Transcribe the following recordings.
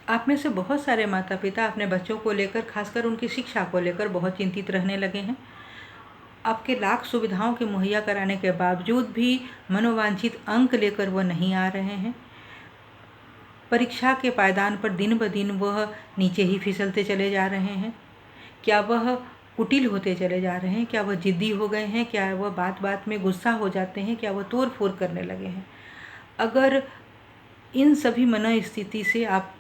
आप में से बहुत सारे माता पिता अपने बच्चों को लेकर, खासकर उनकी शिक्षा को लेकर बहुत चिंतित रहने लगे हैं। आपके लाख सुविधाओं के मुहैया कराने के बावजूद भी मनोवांछित अंक लेकर वह नहीं आ रहे हैं। परीक्षा के पायदान पर दिन ब दिन वह नीचे ही फिसलते चले जा रहे हैं। क्या वह कुटिल होते चले जा रहे हैं? क्या वह जिद्दी हो गए हैं? क्या वह बात बात में गुस्सा हो जाते हैं? क्या वह तोड़ फोड़ करने लगे हैं? अगर इन सभी मनोस्थिति से आप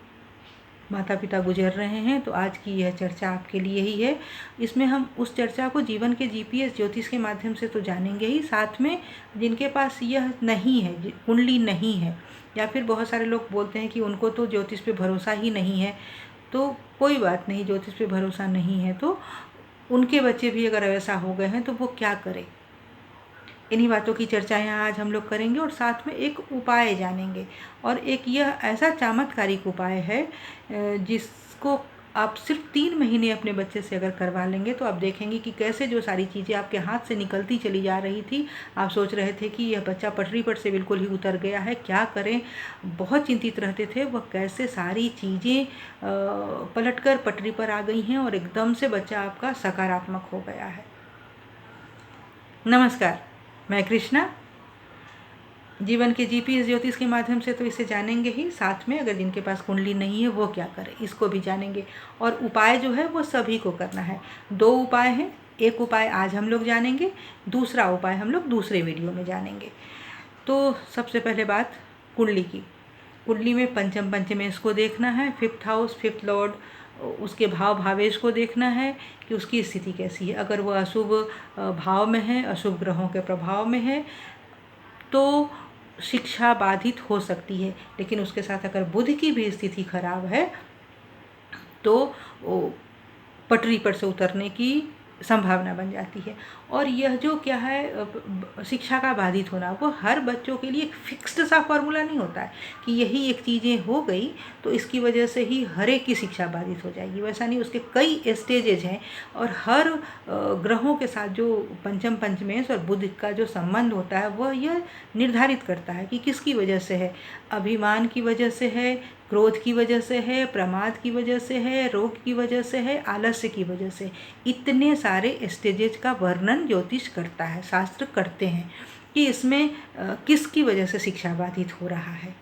माता पिता गुजर रहे हैं तो आज की यह चर्चा आपके लिए ही है। इसमें हम उस चर्चा को जीवन के GPS ज्योतिष के माध्यम से तो जानेंगे ही, साथ में जिनके पास यह नहीं है, कुंडली नहीं है, या फिर बहुत सारे लोग बोलते हैं कि उनको तो ज्योतिष पे भरोसा ही नहीं है, तो कोई बात नहीं, ज्योतिष पे भरोसा नहीं है तो उनके बच्चे भी अगर ऐसा हो गए हैं तो वो क्या करें, इन्हीं बातों की चर्चा यहाँ आज हम लोग करेंगे और साथ में एक उपाय जानेंगे। और एक यह ऐसा चमत्कारिक उपाय है जिसको आप सिर्फ 3 महीने अपने बच्चे से अगर करवा लेंगे तो आप देखेंगे कि कैसे जो सारी चीज़ें आपके हाथ से निकलती चली जा रही थी, आप सोच रहे थे कि यह बच्चा पटरी पर से बिल्कुल ही उतर गया है, क्या करें, बहुत चिंतित रहते थे, वह कैसे सारी चीज़ें पलटकर पटरी पर आ गई हैं और एकदम से बच्चा आपका सकारात्मक हो गया है। नमस्कार, मैं कृष्णा। जीवन के GPS ज्योतिष के माध्यम से तो इसे जानेंगे ही, साथ में अगर जिनके पास कुंडली नहीं है वो क्या करें इसको भी जानेंगे। और उपाय जो है वो सभी को करना है। 2 उपाय हैं, एक उपाय आज हम लोग जानेंगे, दूसरा उपाय हम लोग दूसरे वीडियो में जानेंगे। तो सबसे पहले बात कुंडली की। कुंडली में पंचम पंचमेश को देखना है, 5th हाउस, 5th लॉर्ड, उसके भाव भावेश को देखना है कि उसकी स्थिति कैसी है। अगर वह अशुभ भाव में है, अशुभ ग्रहों के प्रभाव में है तो शिक्षा बाधित हो सकती है, लेकिन उसके साथ अगर बुध की भी स्थिति खराब है तो पटरी पर से उतरने की संभावना बन जाती है। और यह जो क्या है शिक्षा का बाधित होना, वो हर बच्चों के लिए एक फिक्स्ड सा फॉर्मूला नहीं होता है कि यही एक चीज़ें हो गई तो इसकी वजह से ही हर एक की शिक्षा बाधित हो जाएगी, वैसा नहीं। उसके कई स्टेजेज हैं और हर ग्रहों के साथ जो पंचम पंचमेश और बुध का जो संबंध होता है वह यह निर्धारित करता है कि किसकी वजह से है। अभिमान की वजह से है, क्रोध की वजह से है, प्रमाद की वजह से है, रोग की वजह से है, आलस्य की वजह से। इतने सारे स्टेजेज का वर्णन ज्योतिष करता है, शास्त्र करते हैं कि इसमें किसकी वजह से शिक्षा बाधित हो रहा है।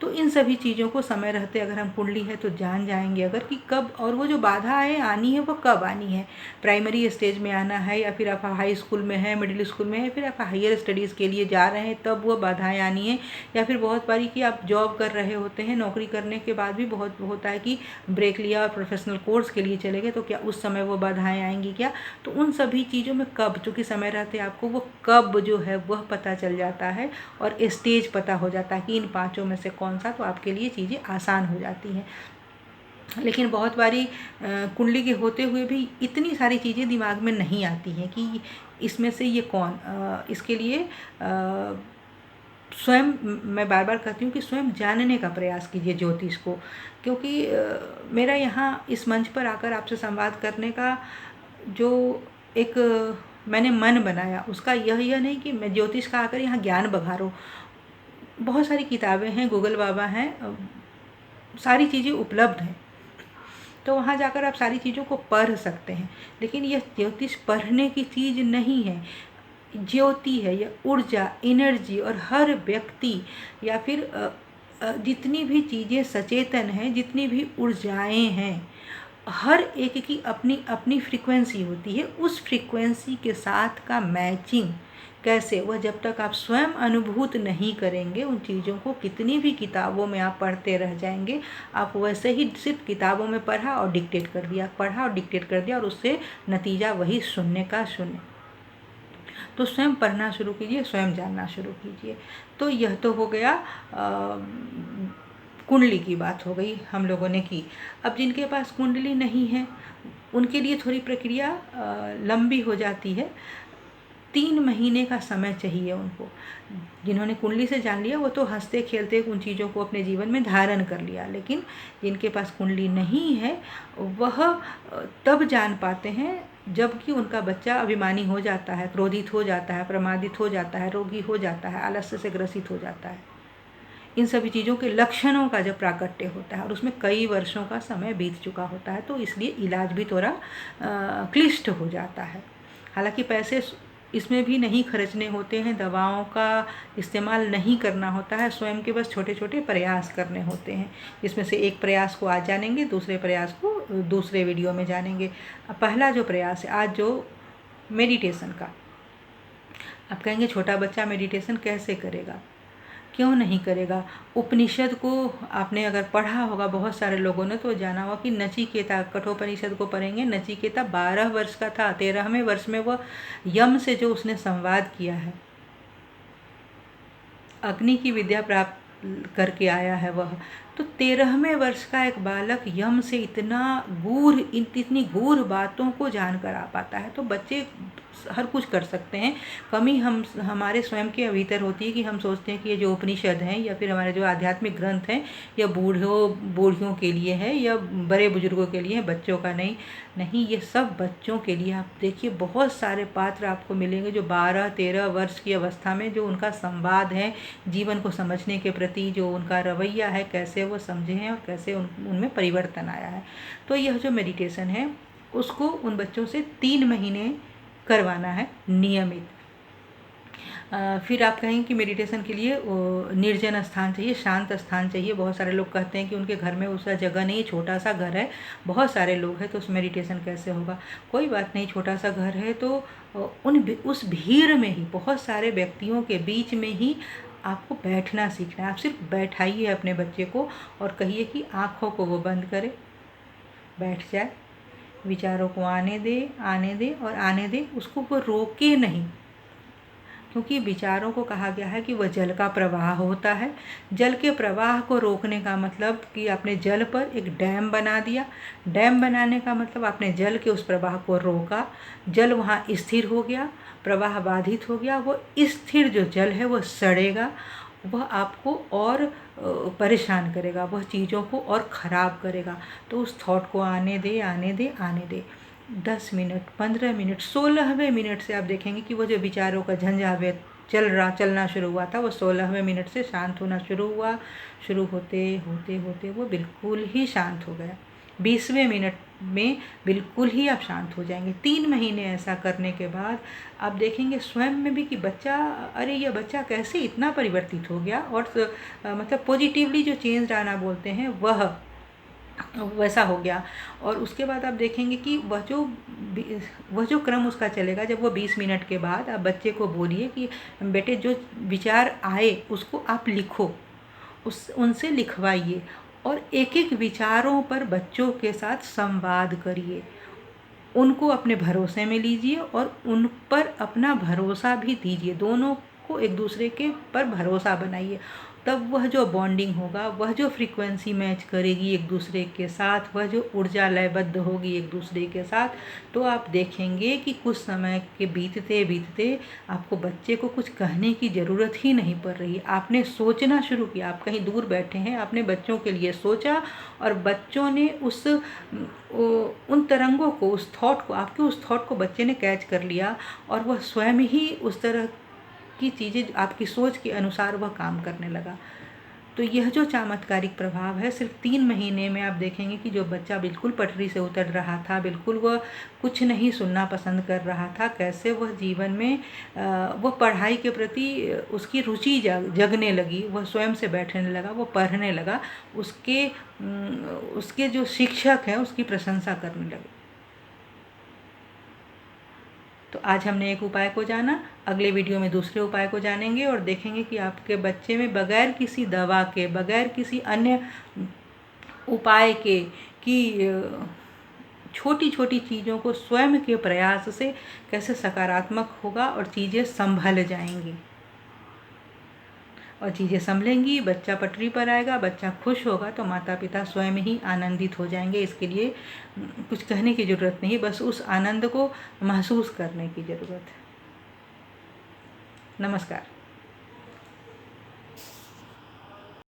तो इन सभी चीज़ों को समय रहते अगर हम कुंडली है तो जान जाएंगे अगर कि कब, और वो जो बाधाएं आनी है वो कब आनी है। प्राइमरी स्टेज में आना है, या फिर आप हाई स्कूल में है, मिडिल स्कूल में है, फिर आप हायर स्टडीज़ के लिए जा रहे हैं तब वो बाधाएं आनी है। या फिर बहुत बारी कि आप जॉब कर रहे होते हैं, नौकरी करने के बाद भी बहुत होता है कि ब्रेक लिया और प्रोफेशनल कोर्स के लिए चले गए, तो क्या उस समय वो बाधाएँ आएंगी क्या। तो उन सभी चीज़ों में कब, चूँकि समय रहते आपको वो कब जो है वह पता चल जाता है और स्टेज पता हो जाता है कि इन 5 में से कौन सा, तो आपके लिए चीज़ें आसान हो जाती हैं। लेकिन बहुत बारी कुंडली के होते हुए भी इतनी सारी चीज़ें दिमाग में नहीं आती हैं कि इसमें से ये कौन, इसके लिए स्वयं मैं बार बार कहती हूँ कि स्वयं जानने का प्रयास कीजिए ज्योतिष को, क्योंकि मेरा यहाँ इस मंच पर आकर आपसे संवाद करने का जो एक मैंने मन बनाया उसका यह नहीं कि मैं ज्योतिष का आकर यहाँ ज्ञान बघारूं। बहुत सारी किताबें हैं, गूगल बाबा हैं, सारी चीज़ें उपलब्ध हैं, तो वहाँ जाकर आप सारी चीज़ों को पढ़ सकते हैं। लेकिन यह ज्योतिष पढ़ने की चीज़ नहीं है, ज्योति है, यह ऊर्जा, एनर्जी, और हर व्यक्ति या फिर जितनी भी चीज़ें सचेतन हैं, जितनी भी ऊर्जाएं हैं, हर एक की अपनी अपनी फ्रीक्वेंसी होती है। उस फ्रीक्वेंसी के साथ का मैचिंग कैसे, वह जब तक आप स्वयं अनुभूत नहीं करेंगे उन चीज़ों को, कितनी भी किताबों में आप पढ़ते रह जाएंगे। आप वैसे ही सिर्फ किताबों में पढ़ा और डिक्टेट कर दिया, पढ़ा और डिक्टेट कर दिया, और उससे नतीजा वही शून्य का शून्य। तो स्वयं पढ़ना शुरू कीजिए, स्वयं जानना शुरू कीजिए। तो यह तो हो गया कुंडली की बात हो गई हम लोगों ने की। अब जिनके पास कुंडली नहीं है उनके लिए थोड़ी प्रक्रिया लंबी हो जाती है। 3 महीने का समय चाहिए उनको। जिन्होंने कुंडली से जान लिया वो तो हंसते खेलते उन चीज़ों को अपने जीवन में धारण कर लिया, लेकिन जिनके पास कुंडली नहीं है वह तब जान पाते हैं जबकि उनका बच्चा अभिमानी हो जाता है, क्रोधित हो जाता है, प्रमादित हो जाता है, रोगी हो जाता है, आलस्य से ग्रसित हो जाता है। इन सभी चीज़ों के लक्षणों का जब प्राकट्य होता है और उसमें कई वर्षों का समय बीत चुका होता है, तो इसलिए इलाज भी थोड़ा क्लिष्ट हो जाता है। हालांकि पैसे इसमें भी नहीं खर्चने होते हैं, दवाओं का इस्तेमाल नहीं करना होता है, स्वयं के बस छोटे छोटे प्रयास करने होते हैं, जिसमें से एक प्रयास को आज जानेंगे, दूसरे प्रयास को दूसरे वीडियो में जानेंगे। पहला जो प्रयास है आज, जो मेडिटेशन का। आप कहेंगे छोटा बच्चा मेडिटेशन कैसे करेगा, क्यों नहीं करेगा? उपनिषद को आपने अगर पढ़ा होगा, बहुत सारे लोगों ने तो जाना होगा कि नचिकेता, कठोपनिषद को पढ़ेंगे, नचिकेता 12 वर्ष का था, 13वें वर्ष में वह यम से जो उसने संवाद किया है, अग्नि की विद्या प्राप्त करके आया है वह, तो 13वें वर्ष का एक बालक यम से इतनी गूढ़ बातों को जानकर आ पाता है। तो बच्चे हर कुछ कर सकते हैं। कमी हमारे स्वयं के भीतर होती है कि हम सोचते हैं कि ये जो उपनिषद हैं या फिर हमारे जो आध्यात्मिक ग्रंथ हैं, या बूढ़ियों के लिए है या बड़े बुजुर्गों के लिए है, बच्चों का नहीं, ये सब बच्चों के लिए। आप देखिए बहुत सारे पात्र आपको मिलेंगे जो 12-13 वर्ष की अवस्था में जो उनका संवाद है, जीवन को समझने के प्रति जो उनका रवैया है, कैसे वो समझे हैं और कैसे उनमें परिवर्तन आया है। तो यह जो मेडिटेशन है उसको उन बच्चों से 3 महीने करवाना है नियमित। फिर आप कहेंगे कि मेडिटेशन के लिए निर्जन स्थान चाहिए, शांत स्थान चाहिए। बहुत सारे लोग कहते हैं कि उनके घर में उसका जगह नहीं, छोटा सा घर है, बहुत सारे लोग हैं, तो उस मेडिटेशन कैसे होगा? कोई बात नहीं, छोटा सा घर है तो उस भीड़ में ही, बहुत सारे व्यक्तियों के बीच में ही आपको बैठना सीखना है। आप सिर्फ बैठाइए अपने बच्चे को और कहिए कि आँखों को वो बंद करे, बैठ जाए, विचारों को आने दे और आने दे, उसको वो रोके नहीं, क्योंकि विचारों को कहा गया है कि वह जल का प्रवाह होता है। जल के प्रवाह को रोकने का मतलब कि आपने जल पर एक डैम बना दिया। डैम बनाने का मतलब आपने जल के उस प्रवाह को रोका, जल वहाँ स्थिर हो गया, प्रवाह बाधित हो गया। वो स्थिर जो जल है वो सड़ेगा, वह आपको और परेशान करेगा, वह चीज़ों को और ख़राब करेगा। तो उस थॉट को आने दे 10 मिनट, 15 मिनट, 16वें मिनट से आप देखेंगे कि वो जो विचारों का झंझावात चलना शुरू हुआ था, वो 16वें मिनट से शांत होना शुरू होते वो बिल्कुल ही शांत हो गया। 20वें मिनट में बिल्कुल ही आप शांत हो जाएंगे। 3 महीने ऐसा करने के बाद आप देखेंगे स्वयं में भी कि बच्चा, अरे ये बच्चा कैसे इतना परिवर्तित हो गया, और मतलब पॉजिटिवली जो चेंज आना बोलते हैं वह वैसा हो गया। और उसके बाद आप देखेंगे कि वह जो क्रम उसका चलेगा, जब वो 20 मिनट के बाद आप बच्चे को बोलिए कि बेटे जो विचार आए उसको आप लिखो, उनसे लिखवाइए, और एक एक विचारों पर बच्चों के साथ संवाद करिए, उनको अपने भरोसे में लीजिए और उन पर अपना भरोसा भी दीजिए। दोनों को एक दूसरे के पर भरोसा बनाइए, तब वह जो बॉन्डिंग होगा, वह जो फ्रीक्वेंसी मैच करेगी एक दूसरे के साथ, वह जो ऊर्जा लयबद्ध होगी एक दूसरे के साथ, तो आप देखेंगे कि कुछ समय के बीतते आपको बच्चे को कुछ कहने की ज़रूरत ही नहीं पड़ रही है। आपने सोचना शुरू किया, आप कहीं दूर बैठे हैं, आपने बच्चों के लिए सोचा और बच्चों ने उन तरंगों को, उस थॉट को, आपके उस थॉट को बच्चे ने कैच कर लिया और वह स्वयं ही उस तरह की चीज़ें आपकी सोच के अनुसार वह काम करने लगा। तो यह जो चमत्कारिक प्रभाव है, सिर्फ 3 महीने में आप देखेंगे कि जो बच्चा बिल्कुल पटरी से उतर रहा था, बिल्कुल वह कुछ नहीं सुनना पसंद कर रहा था, कैसे वह जीवन में वह पढ़ाई के प्रति उसकी रुचि जगने लगी, वह स्वयं से बैठने लगा, वो पढ़ने लगा, उसके जो शिक्षक हैं उसकी प्रशंसा करने लगे। तो आज हमने एक उपाय को जाना, अगले वीडियो में दूसरे उपाय को जानेंगे और देखेंगे कि आपके बच्चे में बगैर किसी दवा के, बगैर किसी अन्य उपाय के, कि छोटी छोटी चीज़ों को स्वयं के प्रयास से कैसे सकारात्मक होगा और चीज़ें संभल जाएंगी और चीज़ें संभलेंगी, बच्चा पटरी पर आएगा, बच्चा खुश होगा, तो माता पिता स्वयं ही आनंदित हो जाएंगे। इसके लिए कुछ कहने की ज़रूरत नहीं, बस उस आनंद को महसूस करने की ज़रूरत है। नमस्कार।